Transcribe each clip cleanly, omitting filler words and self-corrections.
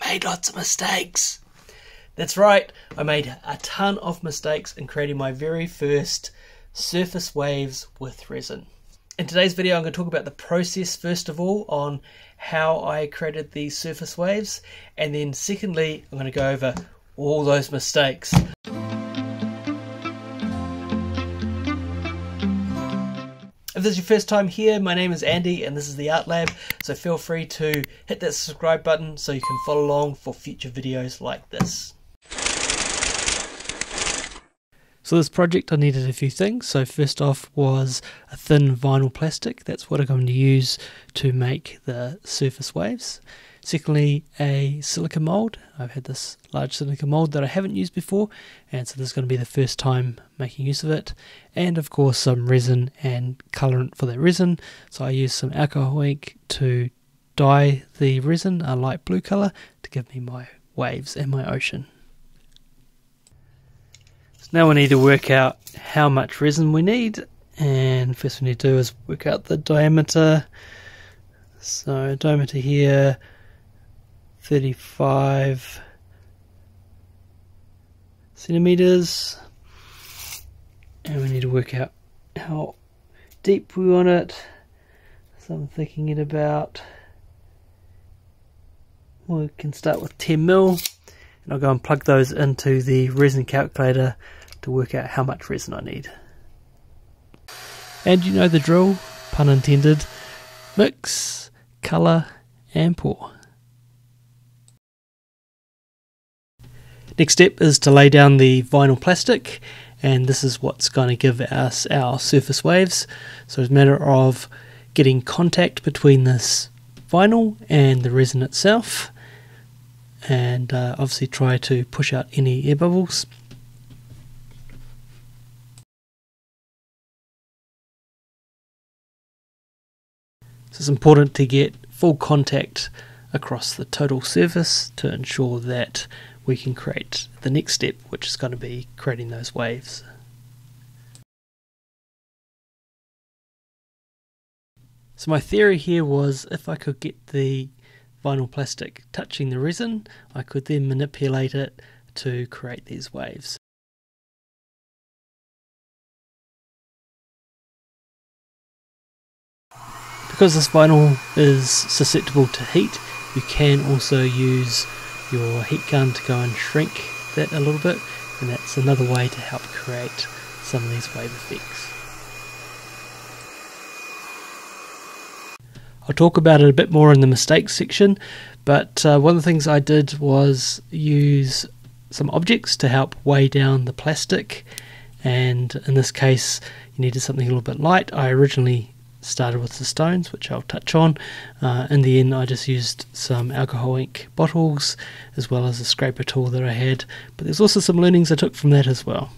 made lots of mistakes. That's right, I made a ton of mistakes in creating my very first surface waves with resin. In today's video I'm going to talk about the process first of all on how I created these surface waves, and then secondly I'm going to go over all those mistakes. If this is your first time here, my name is Andy and this is the Art Lab, so feel free to hit that subscribe button so you can follow along for future videos like this. So this project I needed a few things. So first off was a thin vinyl plastic. That's what I'm going to use to make the surface waves. Secondly, a silica mold. I've had this large silica mold that I haven't used before, and so this is going to be the first time making use of it. And of course some resin and colorant for that resin. So I used some alcohol ink to dye the resin a light blue color to give me my waves and my ocean. Now we need to work out how much resin we need, and first we need to do is work out the diameter. So diameter here 35 centimeters, and we need to work out how deep we want it. So I'm thinking it about, we can start with 10 mil, and I'll go and plug those into the resin calculator to work out how much resin I need. And you know the drill, pun intended: mix, colour and pour. Next step is to lay down the vinyl plastic, and this is what's going to give us our surface waves. So it's a matter of getting contact between this vinyl and the resin itself, and obviously try to push out any air bubbles. So it's important to get full contact across the total surface to ensure that we can create the next step, which is going to be creating those waves. So my theory here was, if I could get the vinyl plastic touching the resin, I could then manipulate it to create these waves. Because this vinyl is susceptible to heat, you can also use your heat gun to go and shrink that a little bit, and that's another way to help create some of these wave effects. I'll talk about it a bit more in the mistakes section, but one of the things I did was use some objects to help weigh down the plastic, and in this case you needed something a little bit light. I originally started with the stones, which I'll touch on. In the end I just used some alcohol ink bottles as well as a scraper tool that I had, but there's also some learnings I took from that as well.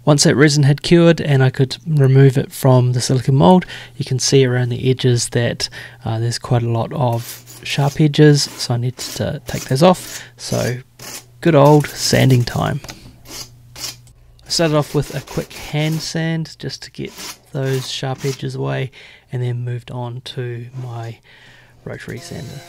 Once that resin had cured and I could remove it from the silicone mold, you can see around the edges that there's quite a lot of sharp edges, so I need to take those off. So good old sanding time. I started off with a quick hand sand just to get those sharp edges away, and then moved on to my rotary sander.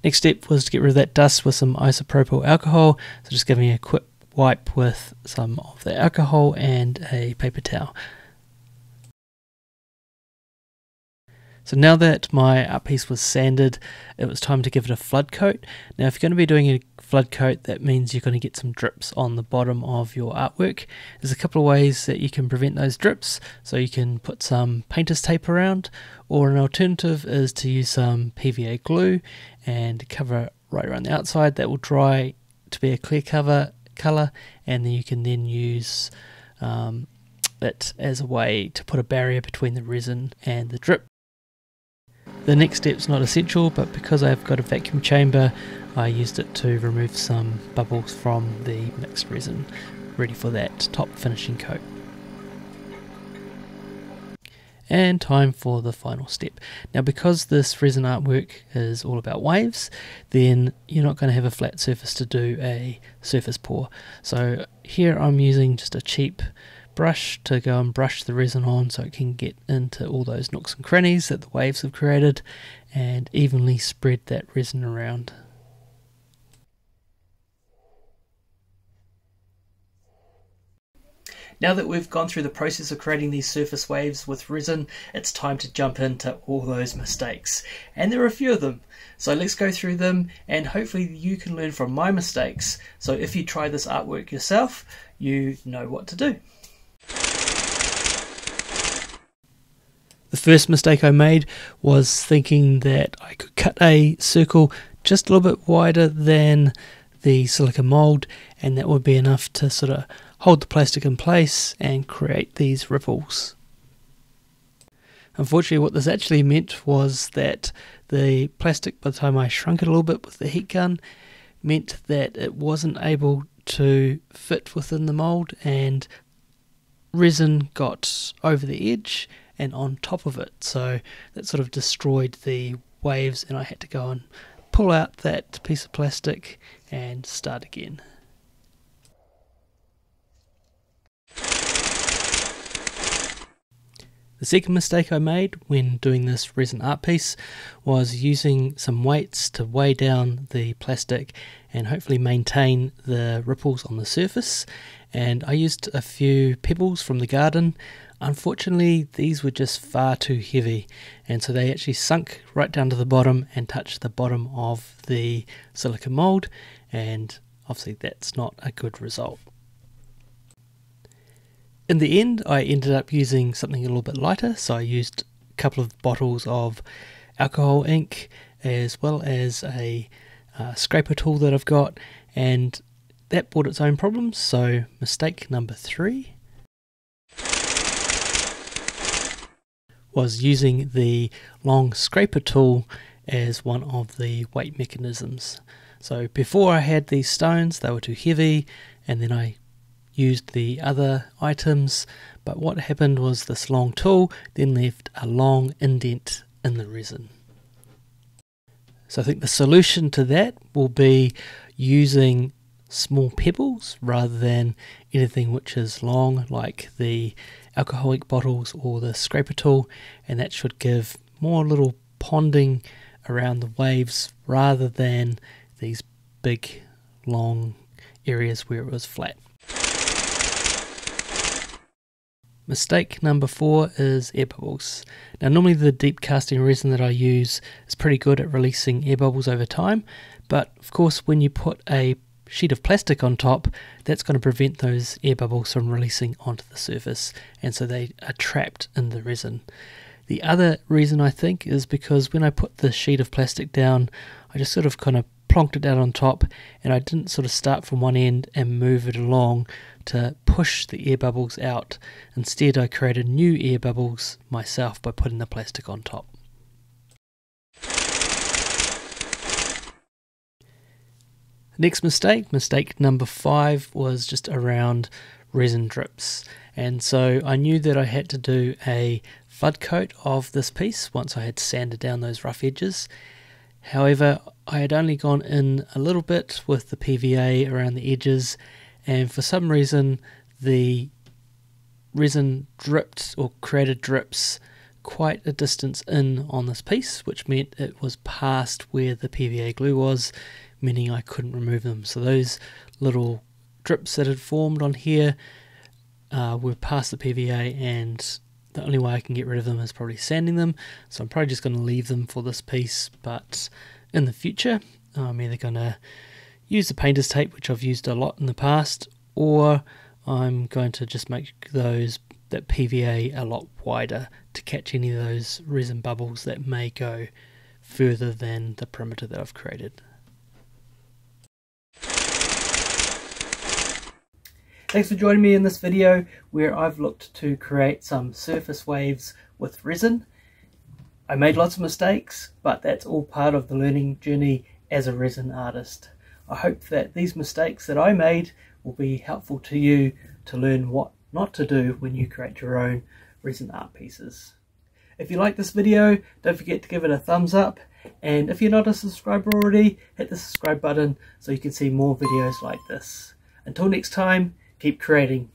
Next step was to get rid of that dust with some isopropyl alcohol, so just giving a quick wipe with some of the alcohol and a paper towel. So now that my art piece was sanded, it was time to give it a flood coat. Now if you're going to be doing a flood coat, that means you're going to get some drips on the bottom of your artwork. There's a couple of ways that you can prevent those drips. So you can put some painter's tape around, or an alternative is to use some PVA glue and cover it right around the outside. That will dry to be a clear colour, and then you can then use it as a way to put a barrier between the resin and the drip. The next step's not essential, but because I've got a vacuum chamber, I used it to remove some bubbles from the mixed resin, ready for that top finishing coat. And time for the final step. Now because this resin artwork is all about waves, then you're not going to have a flat surface to do a surface pour. So here I'm using just a cheap brush to go and brush the resin on so it can get into all those nooks and crannies that the waves have created, and evenly spread that resin around. Now that we've gone through the process of creating these surface waves with resin, it's time to jump into all those mistakes. And there are a few of them. So let's go through them, and hopefully you can learn from my mistakes. So if you try this artwork yourself, you know what to do. The first mistake I made was thinking that I could cut a circle just a little bit wider than the silica mold, and that would be enough to sort of hold the plastic in place and create these ripples. Unfortunately, what this actually meant was that the plastic, by the time I shrunk it a little bit with the heat gun, meant that it wasn't able to fit within the mold, and resin got over the edge and on top of it, so that sort of destroyed the waves, and I had to go and pull out that piece of plastic and start again. The second mistake I made when doing this resin art piece was using some weights to weigh down the plastic and hopefully maintain the ripples on the surface, and I used a few pebbles from the garden. Unfortunately, these were just far too heavy, and so they actually sunk right down to the bottom and touched the bottom of the silica mold, and obviously that's not a good result. In the end, I ended up using something a little bit lighter, so I used a couple of bottles of alcohol ink as well as a scraper tool that I've got, and that brought its own problems. So mistake number 3 was using the long scraper tool as one of the weight mechanisms. So before I had these stones, they were too heavy, and then I used the other items, but what happened was this long tool then left a long indent in the resin. So I think the solution to that will be using small pebbles rather than anything which is long like the alcoholic bottles or the scraper tool, and that should give more little ponding around the waves rather than these big long areas where it was flat. Mistake number 4 is air bubbles. Now normally the deep casting resin that I use is pretty good at releasing air bubbles over time, but of course when you put a sheet of plastic on top, that's going to prevent those air bubbles from releasing onto the surface, and so they are trapped in the resin. The other reason I think is because when I put the sheet of plastic down, I just sort of kind of plonked it down on top, and I didn't sort of start from one end and move it along to push the air bubbles out. Instead, I created new air bubbles myself by putting the plastic on top. Next mistake number 5, was just around resin drips, and so I knew that I had to do a flood coat of this piece once I had sanded down those rough edges. However, I had only gone in a little bit with the PVA around the edges, and for some reason the resin dripped or created drips quite a distance in on this piece, which meant it was past where the PVA glue was, meaning I couldn't remove them. So those little drips that had formed on here were past the PVA, and the only way I can get rid of them is probably sanding them. So I'm probably just going to leave them for this piece, but in the future I'm either going to use the painter's tape, which I've used a lot in the past, or I'm going to just make that PVA a lot wider to catch any of those resin bubbles that may go further than the perimeter that I've created. Thanks for joining me in this video where I've looked to create some surface waves with resin. I made lots of mistakes, but that's all part of the learning journey as a resin artist. I hope that these mistakes that I made will be helpful to you to learn what not to do when you create your own resin art pieces. If you like this video, don't forget to give it a thumbs up, and if you're not a subscriber already, hit the subscribe button so you can see more videos like this. Until next time, keep creating.